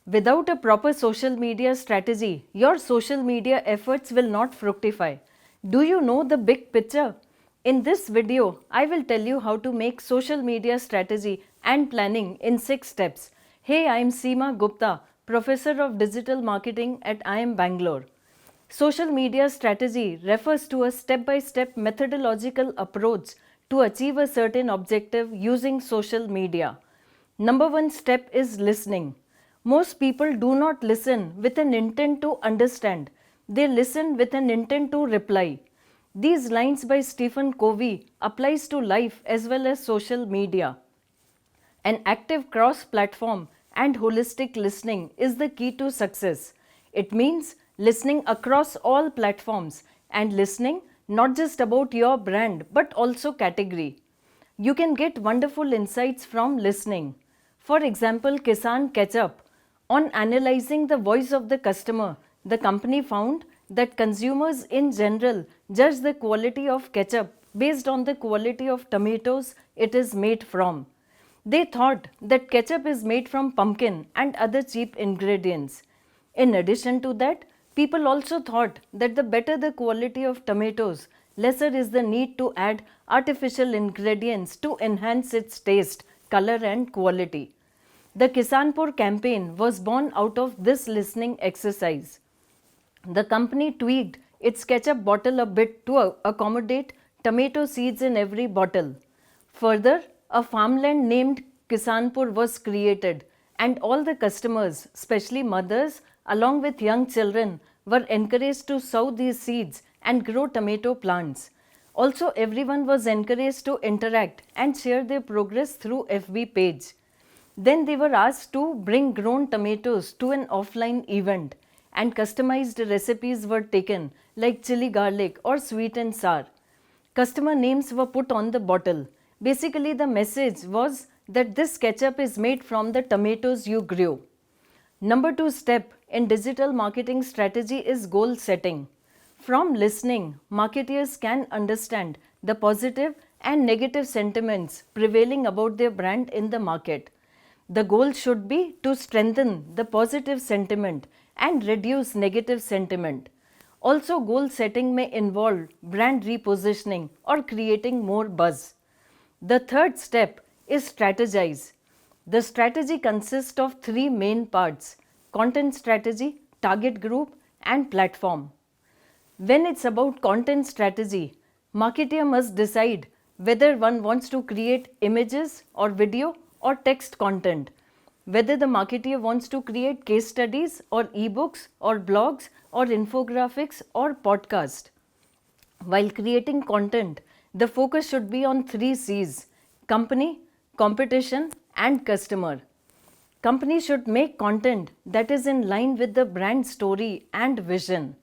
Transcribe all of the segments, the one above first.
Without a proper social media strategy, your social media efforts will not fructify. Do you know the big picture? In this video, I will tell you how to make social media strategy and planning in 6 steps. Hey, I am Seema Gupta, Professor of Digital Marketing at IIM Bangalore. Social media strategy refers to a step-by-step methodological approach to achieve a certain objective using social media. Number one step is listening. Most people do not listen with an intent to understand. They listen with an intent to reply. These lines by Stephen Covey applies to life as well as social media. An active cross-platform and holistic listening is the key to success. It means listening across all platforms and listening not just about your brand but also category. You can get wonderful insights from listening. For example, Kisan Ketchup. On analyzing the voice of the customer, the company found that consumers in general judge the quality of ketchup based on the quality of tomatoes it is made from. They thought that ketchup is made from pumpkin and other cheap ingredients. In addition to that, people also thought that the better the quality of tomatoes, lesser is the need to add artificial ingredients to enhance its taste, color and quality. The Kisanpur campaign was born out of this listening exercise. The company tweaked its ketchup bottle a bit to accommodate tomato seeds in every bottle. Further, a farmland named Kisanpur was created, and all the customers, especially mothers, along with young children, were encouraged to sow these seeds and grow tomato plants. Also, everyone was encouraged to interact and share their progress through FB page. Then they were asked to bring grown tomatoes to an offline event, and customized recipes were taken like chili garlic or sweet and sour. Customer names were put on the bottle. Basically, the message was that this ketchup is made from the tomatoes you grew. Number 2 step in digital marketing strategy is goal setting. From listening, marketers can understand the positive and negative sentiments prevailing about their brand in the market. The goal should be to strengthen the positive sentiment and reduce negative sentiment. Also, goal setting may involve brand repositioning or creating more buzz. The third step is strategize. The strategy consists of 3 main parts: content strategy, target group, and platform. When it's about content strategy, marketer must decide whether one wants to create images or video or text content, whether the marketer wants to create case studies or ebooks or blogs or infographics or podcast. While creating content, the focus should be on 3 C's: company, competition, and customer. Companies should make content that is in line with the brand story and vision.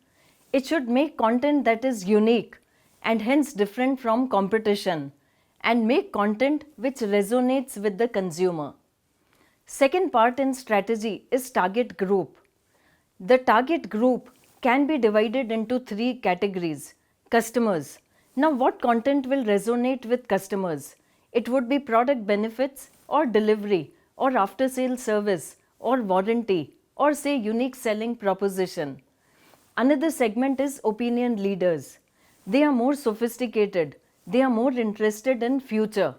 It should make content that is unique and hence different from competition, and make content which resonates with the consumer. Second part in strategy is target group. The target group can be divided into 3 categories. Customers. Now, what content will resonate with customers? It would be product benefits or delivery or after sale service or warranty or say unique selling proposition. Another segment is opinion leaders. They are more sophisticated. They are more interested in future.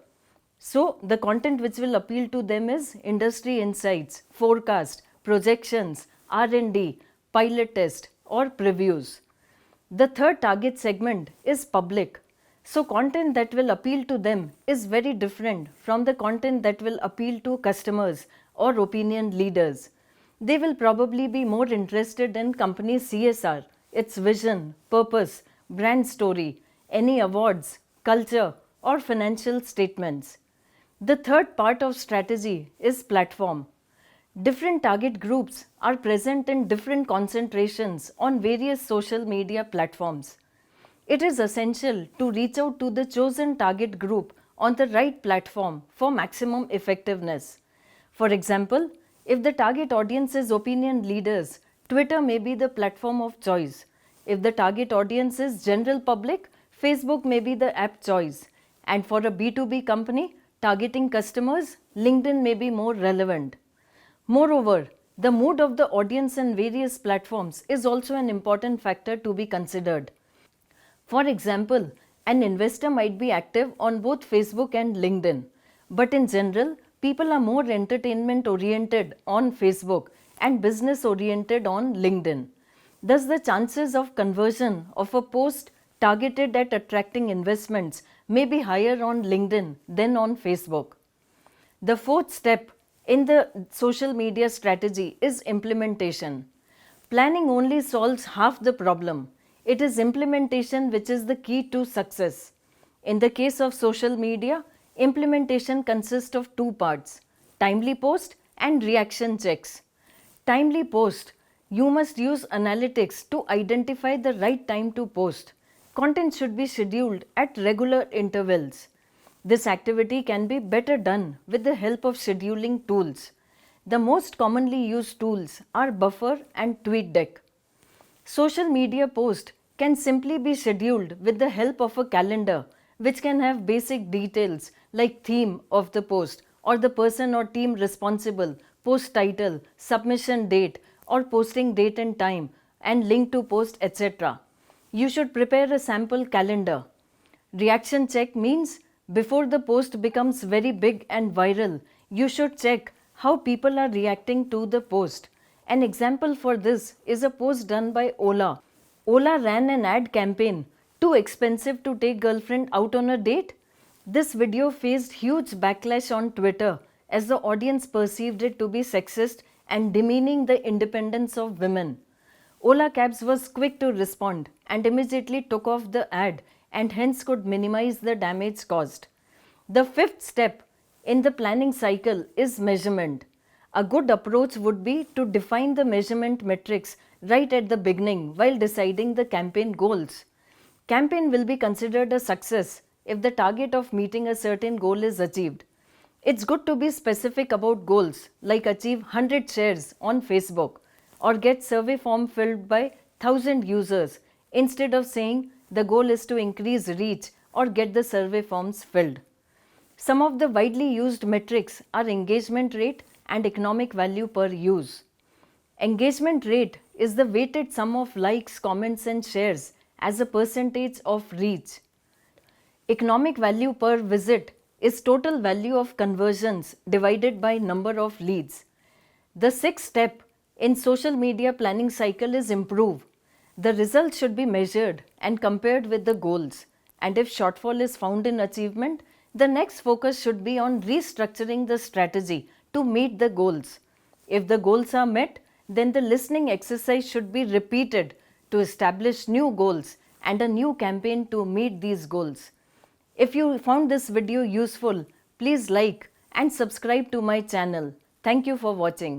So, the content which will appeal to them is industry insights, forecast, projections, R&D, pilot test or previews. The third target segment is public. So, content that will appeal to them is very different from the content that will appeal to customers or opinion leaders. They will probably be more interested in company CSR, its vision, purpose, brand story, any awards, culture or financial statements. The third part of strategy is platform. Different target groups are present in different concentrations on various social media platforms. It is essential to reach out to the chosen target group on the right platform for maximum effectiveness. For example, if the target audience is opinion leaders, Twitter may be the platform of choice. If the target audience is general public, Facebook may be the app choice. And for a B2B company targeting customers, LinkedIn may be more relevant. Moreover, The mood of the audience and various platforms is also an important factor to be considered. For example, an investor might be active on both Facebook and LinkedIn, but in general, people are more entertainment oriented on Facebook and business oriented on LinkedIn. Thus, the chances of conversion of a post targeted at attracting investments may be higher on LinkedIn than on Facebook. The fourth step in the social media strategy is implementation. Planning only solves half the problem. It is implementation which is the key to success. In the case of social media, implementation consists of two parts: timely post and reaction checks. Timely post: you must use analytics to identify the right time to post. Content should be scheduled at regular intervals. This activity can be better done with the help of scheduling tools. The most commonly used tools are Buffer and TweetDeck. Social media post can simply be scheduled with the help of a calendar, which can have basic details like theme of the post or the person or team responsible, post title, submission date or posting date and time, and link to post, etc. You should prepare a sample calendar. Reaction check means before the post becomes very big and viral, you should check how people are reacting to the post. An example for this is a post done by Ola. Ola ran an ad campaign, "Too expensive to take girlfriend out on a date?" This video faced huge backlash on Twitter as the audience perceived it to be sexist and demeaning the independence of women. Ola Cabs was quick to respond and immediately took off the ad and hence could minimize the damage caused. The fifth step in the planning cycle is measurement. A good approach would be to define the measurement metrics right at the beginning while deciding the campaign goals. Campaign will be considered a success if the target of meeting a certain goal is achieved. It's good to be specific about goals like achieve 100 shares on Facebook or get survey form filled by 1000 users instead of saying the goal is to increase reach or get the survey forms filled. Some of the widely used metrics are engagement rate and economic value per use. Engagement rate is the weighted sum of likes, comments and shares as a percentage of reach. Economic value per visit is total value of conversions divided by number of leads. The sixth step in social media planning cycle is improve. The results should be measured and compared with the goals, and if shortfall is found in achievement, the next focus should be on restructuring the strategy to meet the goals. If the goals are met, then the listening exercise should be repeated to establish new goals and a new campaign to meet these goals. If you found this video useful, please like and subscribe to my channel. Thank you for watching.